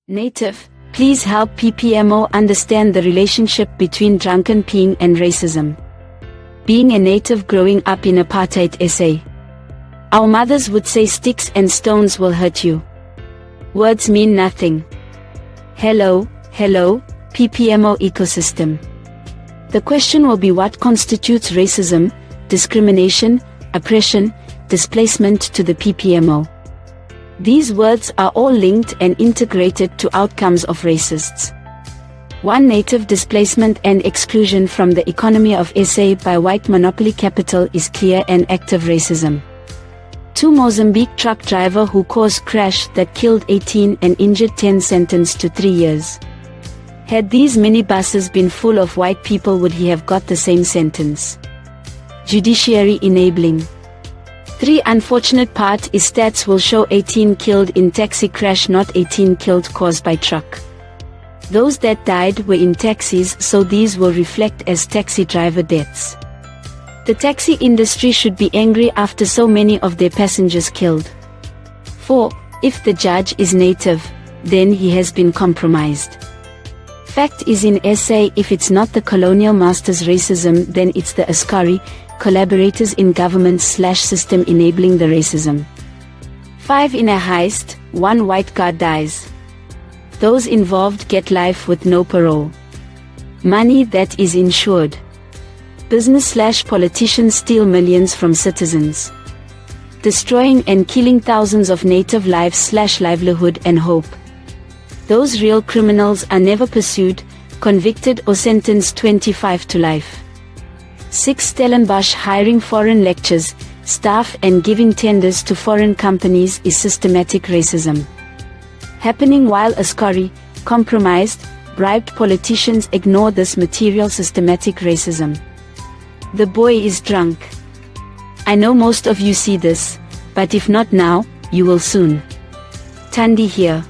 Native, please help PPMO understand the relationship between drunken peeing and racism. Being a native growing up in apartheid SA. Our mothers would say sticks and stones will hurt you. Words mean nothing. Hello, PPMO ecosystem. The question will be what constitutes racism, discrimination, oppression, displacement to the PPMO. These words are all linked and integrated to outcomes of racists. 1. Native displacement and exclusion from the economy of SA by white monopoly capital is clear and active racism. 2. Mozambique truck driver who caused crash that killed 18 and injured 10 sentenced to 3 years. Had these minibuses been full of white people, would he have got the same sentence? Judiciary enabling. 3. Unfortunate part is stats will show 18 killed in taxi crash, not 18 killed caused by truck. Those that died were in taxis, so these will reflect as taxi driver deaths. The taxi industry should be angry after so many of their passengers killed. 4. If the judge is native, then he has been compromised. Fact is, in SA, if it's not the colonial masters' racism, then it's the Askari collaborators in government/system enabling the racism. 5. In a heist, 1 white guard dies. Those involved get life with no parole. Money that is insured. Business/politicians steal millions from citizens. Destroying and killing thousands of native lives/livelihood and hope. Those real criminals are never pursued, convicted or sentenced 25 to life. 6. Stellenbosch hiring foreign lecturers, staff and giving tenders to foreign companies is systematic racism. Happening while Askari, compromised, bribed politicians ignore this material systematic racism. The boy is drunk. I know most of you see this, but if not now, you will soon. Thandi here.